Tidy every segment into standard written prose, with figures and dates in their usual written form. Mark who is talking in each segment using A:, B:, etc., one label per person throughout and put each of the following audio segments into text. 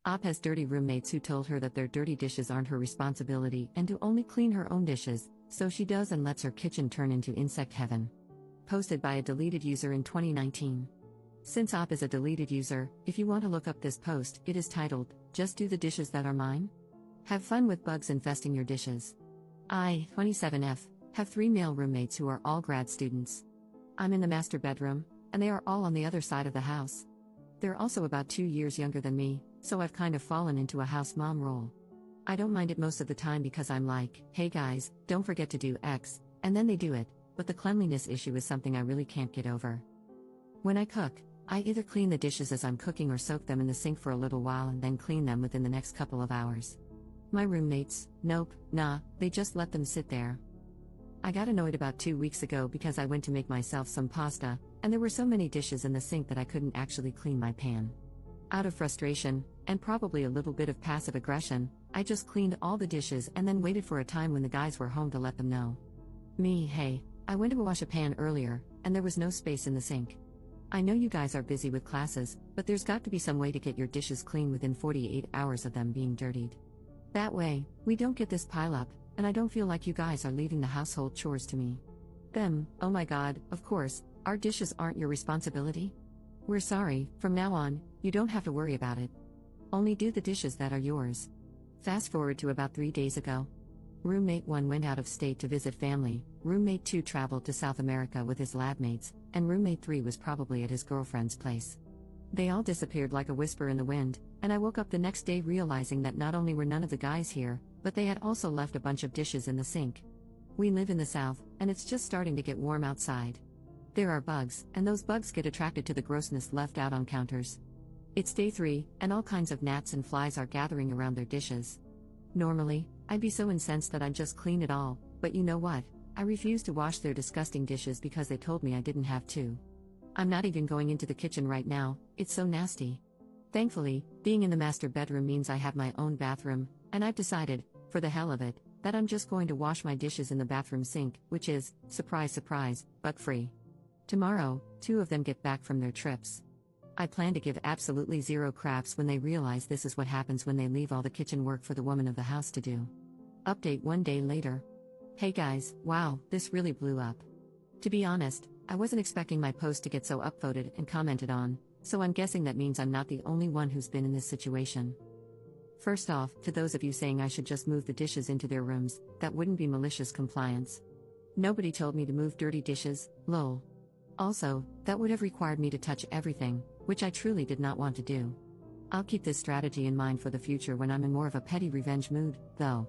A: Op has dirty roommates who told her that their dirty dishes aren't her responsibility and to only clean her own dishes, so she does and lets her kitchen turn into insect heaven. Posted by a deleted user in 2019. Since Op is a deleted user, if you want to look up this post, it is titled, "Just Do the Dishes That Are Mine?" Have fun with bugs infesting your dishes. I, 27F, have 3 male roommates who are all grad students. I'm in the master bedroom, and they are all on the other side of the house. They're also about 2 years younger than me, so I've kind of fallen into a house mom role. I don't mind it most of the time because I'm like, hey guys, don't forget to do X, and then they do it, but the cleanliness issue is something I really can't get over. When I cook, I either clean the dishes as I'm cooking or soak them in the sink for a little while and then clean them within the next couple of hours. My roommates, nope, nah, they just let them sit there. I got annoyed about 2 weeks ago because I went to make myself some pasta, and there were so many dishes in the sink that I couldn't actually clean my pan. Out of frustration, and probably a little bit of passive aggression, I just cleaned all the dishes and then waited for a time when the guys were home to let them know. Hey, I went to wash a pan earlier, and there was no space in the sink. I know you guys are busy with classes, but there's got to be some way to get your dishes clean within 48 hours of them being dirtied. That way, we don't get this pileup, and I don't feel like you guys are leaving the household chores to me. Them, oh my god, of course, our dishes aren't your responsibility? We're sorry, from now on, you don't have to worry about it. Only do the dishes that are yours. Fast forward to about 3 days ago. Roommate 1 went out of state to visit family, roommate 2 traveled to South America with his lab mates, and roommate 3 was probably at his girlfriend's place. They all disappeared like a whisper in the wind, and I woke up the next day realizing that not only were none of the guys here, but they had also left a bunch of dishes in the sink. We live in the south, and it's just starting to get warm outside. There are bugs, and those bugs get attracted to the grossness left out on counters. It's day 3, and all kinds of gnats and flies are gathering around their dishes. Normally, I'd be so incensed that I'd just clean it all, but you know what? I refuse to wash their disgusting dishes because they told me I didn't have to. I'm not even going into the kitchen right now, it's so nasty. Thankfully, being in the master bedroom means I have my own bathroom, and I've decided, for the hell of it, that I'm just going to wash my dishes in the bathroom sink, which is, surprise surprise, bug-free. Tomorrow, 2 of them get back from their trips. I plan to give absolutely zero craps when they realize this is what happens when they leave all the kitchen work for the woman of the house to do. Update 1 day later. Hey guys, wow, this really blew up. To be honest, I wasn't expecting my post to get so upvoted and commented on, so I'm guessing that means I'm not the only one who's been in this situation. First off, to those of you saying I should just move the dishes into their rooms, that wouldn't be malicious compliance. Nobody told me to move dirty dishes, lol. Also, that would have required me to touch everything, which I truly did not want to do. I'll keep this strategy in mind for the future when I'm in more of a petty revenge mood, though.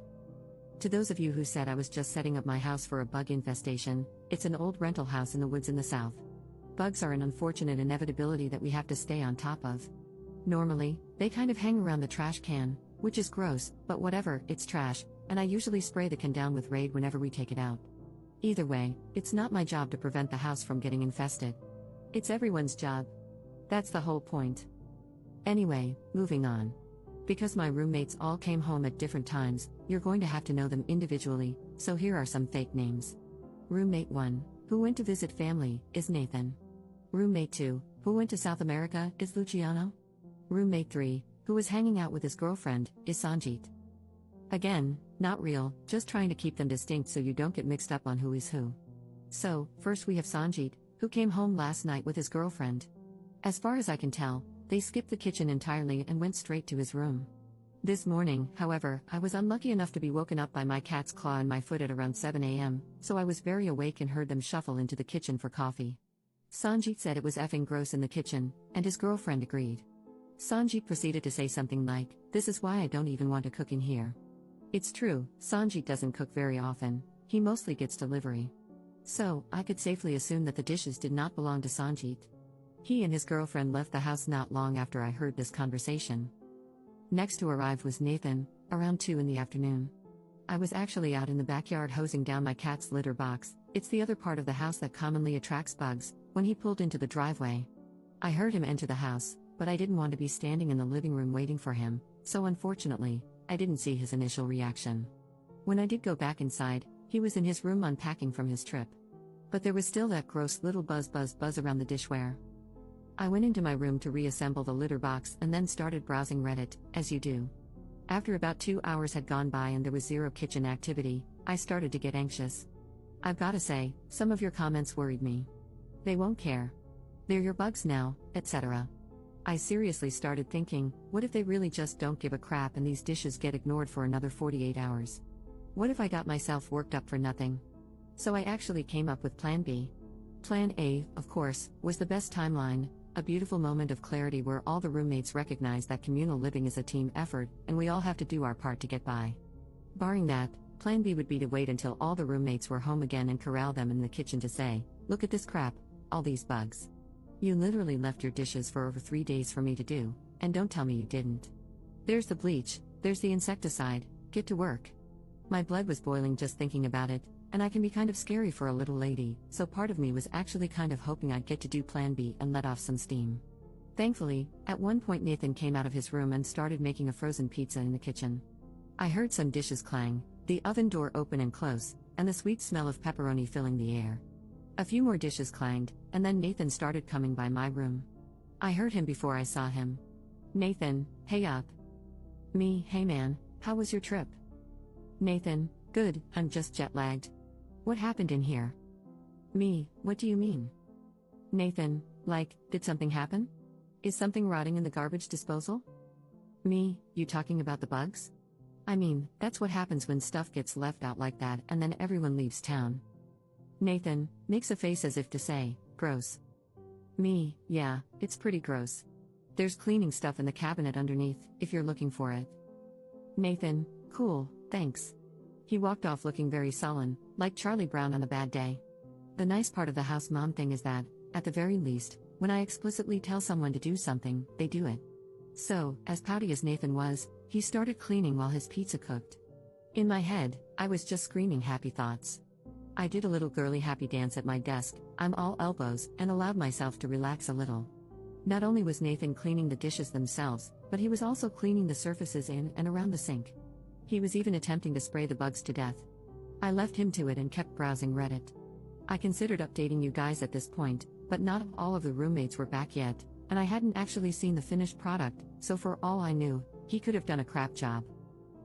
A: To those of you who said I was just setting up my house for a bug infestation, it's an old rental house in the woods in the south. Bugs are an unfortunate inevitability that we have to stay on top of. Normally, they kind of hang around the trash can, which is gross, but whatever, it's trash, and I usually spray the can down with Raid whenever we take it out. Either way, it's not my job to prevent the house from getting infested. It's everyone's job. That's the whole point. Anyway, moving on. Because my roommates all came home at different times, you're going to have to know them individually, so here are some fake names. Roommate 1, who went to visit family, is Nathan. Roommate 2, who went to South America, is Luciano. Roommate 3, who was hanging out with his girlfriend, is Sanjit. Again, not real, just trying to keep them distinct so you don't get mixed up on who is who. So, first we have Sanjit, who came home last night with his girlfriend. As far as I can tell, they skipped the kitchen entirely and went straight to his room. This morning, however, I was unlucky enough to be woken up by my cat's claw in my foot at around 7 a.m., so I was very awake and heard them shuffle into the kitchen for coffee. Sanjit said it was effing gross in the kitchen, and his girlfriend agreed. Sanjit proceeded to say something like, "This is why I don't even want to cook in here." It's true, Sanjit doesn't cook very often, he mostly gets delivery. So, I could safely assume that the dishes did not belong to Sanjit. He and his girlfriend left the house not long after I heard this conversation. Next to arrive was Nathan, around 2 in the afternoon. I was actually out in the backyard hosing down my cat's litter box, it's the other part of the house that commonly attracts bugs, when he pulled into the driveway. I heard him enter the house, but I didn't want to be standing in the living room waiting for him, so unfortunately, I didn't see his initial reaction. When I did go back inside, he was in his room unpacking from his trip. But there was still that gross little buzz around the dishware. I went into my room to reassemble the litter box and then started browsing Reddit, as you do. After about 2 hours had gone by and there was zero kitchen activity, I started to get anxious. I've gotta say, some of your comments worried me. They won't care. They're your bugs now, etc. I seriously started thinking, what if they really just don't give a crap and these dishes get ignored for another 48 hours? What if I got myself worked up for nothing? So I actually came up with Plan B. Plan A, of course, was the best timeline, a beautiful moment of clarity where all the roommates recognize that communal living is a team effort and we all have to do our part to get by. Barring that, Plan B would be to wait until all the roommates were home again and corral them in the kitchen to say, look at this crap, all these bugs. You literally left your dishes for over 3 days for me to do, and don't tell me you didn't. There's the bleach, there's the insecticide, get to work. My blood was boiling just thinking about it, and I can be kind of scary for a little lady, so part of me was actually kind of hoping I'd get to do Plan B and let off some steam. Thankfully, at one point Nathan came out of his room and started making a frozen pizza in the kitchen. I heard some dishes clang, the oven door open and close, and the sweet smell of pepperoni filling the air. A few more dishes clanged, and then Nathan started coming by my room. I heard him before I saw him. Nathan, hey up. Me, hey man, how was your trip? Nathan, good, I'm just jet-lagged. What happened in here? Me, what do you mean? Nathan, like, did something happen? Is something rotting in the garbage disposal? Me, you talking about the bugs? I mean, that's what happens when stuff gets left out like that and then everyone leaves town. Nathan, makes a face as if to say, gross. Me, yeah, it's pretty gross. There's cleaning stuff in the cabinet underneath, if you're looking for it. Nathan, cool, thanks. He walked off looking very sullen, like Charlie Brown on a bad day. The nice part of the house mom thing is that, at the very least, when I explicitly tell someone to do something, they do it. So, as pouty as Nathan was, he started cleaning while his pizza cooked. In my head, I was just screaming happy thoughts. I did a little girly happy dance at my desk, I'm all elbows, and allowed myself to relax a little. Not only was Nathan cleaning the dishes themselves, but he was also cleaning the surfaces in and around the sink. He was even attempting to spray the bugs to death. I left him to it and kept browsing Reddit. I considered updating you guys at this point, but not all of the roommates were back yet, and I hadn't actually seen the finished product, so for all I knew, he could have done a crap job.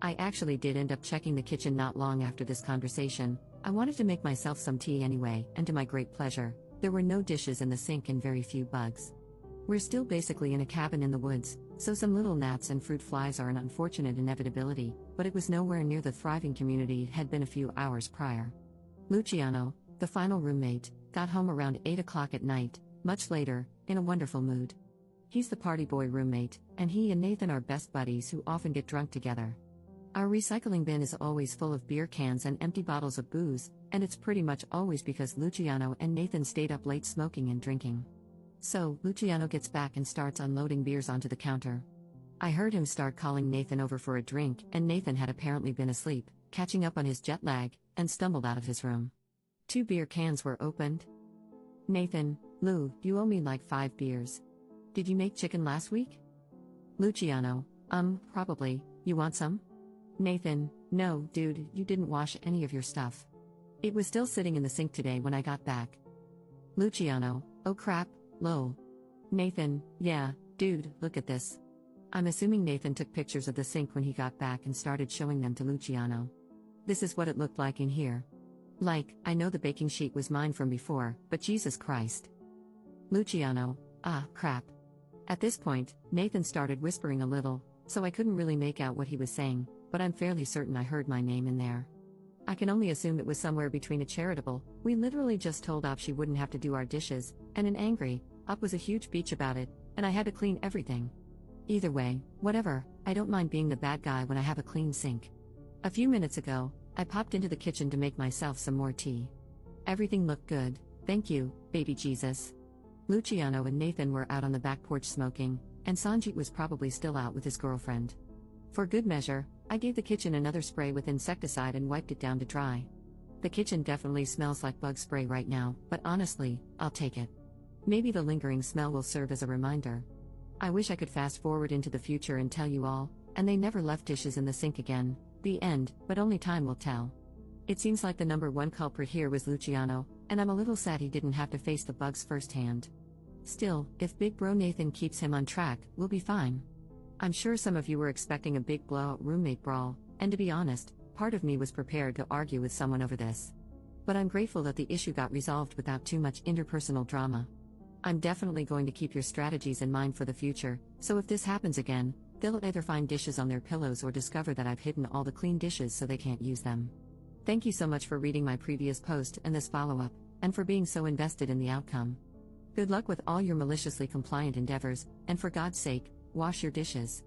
A: I actually did end up checking the kitchen not long after this conversation. I wanted to make myself some tea anyway, and to my great pleasure, there were no dishes in the sink and very few bugs. We're still basically in a cabin in the woods, so some little gnats and fruit flies are an unfortunate inevitability, but it was nowhere near the thriving community it had been a few hours prior. Luciano, the final roommate, got home around 8 o'clock at night, much later, in a wonderful mood. He's the party boy roommate, and he and Nathan are best buddies who often get drunk together. Our recycling bin is always full of beer cans and empty bottles of booze, and it's pretty much always because Luciano and Nathan stayed up late smoking and drinking. So, Luciano gets back and starts unloading beers onto the counter. I heard him start calling Nathan over for a drink, and Nathan had apparently been asleep, catching up on his jet lag, and stumbled out of his room. 2 beer cans were opened. Nathan, Lou, you owe me like 5 beers. Did you make chicken last week? Luciano, probably, you want some? Nathan, no, dude, you didn't wash any of your stuff. It was still sitting in the sink today when I got back. Luciano, oh crap, lol. Nathan, yeah, dude, look at this. I'm assuming Nathan took pictures of the sink when he got back and started showing them to Luciano. This is what it looked like in here. Like, I know the baking sheet was mine from before, but Jesus Christ. Luciano, crap. At this point, Nathan started whispering a little, so I couldn't really make out what he was saying, but I'm fairly certain I heard my name in there. I can only assume it was somewhere between a charitable, we literally just told Op she wouldn't have to do our dishes, and an angry, Op was a huge bitch about it, and I had to clean everything. Either way, whatever, I don't mind being the bad guy when I have a clean sink. A few minutes ago, I popped into the kitchen to make myself some more tea. Everything looked good, thank you, baby Jesus. Luciano and Nathan were out on the back porch smoking, and Sanjit was probably still out with his girlfriend. For good measure, I gave the kitchen another spray with insecticide and wiped it down to dry. The kitchen definitely smells like bug spray right now, but honestly, I'll take it. Maybe the lingering smell will serve as a reminder. I wish I could fast forward into the future and tell you all, and they never left dishes in the sink again, the end, but only time will tell. It seems like the number one culprit here was Luciano, and I'm a little sad he didn't have to face the bugs firsthand. Still, if Big Bro Nathan keeps him on track, we'll be fine. I'm sure some of you were expecting a big blowout roommate brawl, and to be honest, part of me was prepared to argue with someone over this. But I'm grateful that the issue got resolved without too much interpersonal drama. I'm definitely going to keep your strategies in mind for the future, so if this happens again, they'll either find dishes on their pillows or discover that I've hidden all the clean dishes so they can't use them. Thank you so much for reading my previous post and this follow-up, and for being so invested in the outcome. Good luck with all your maliciously compliant endeavors, and for God's sake, wash your dishes.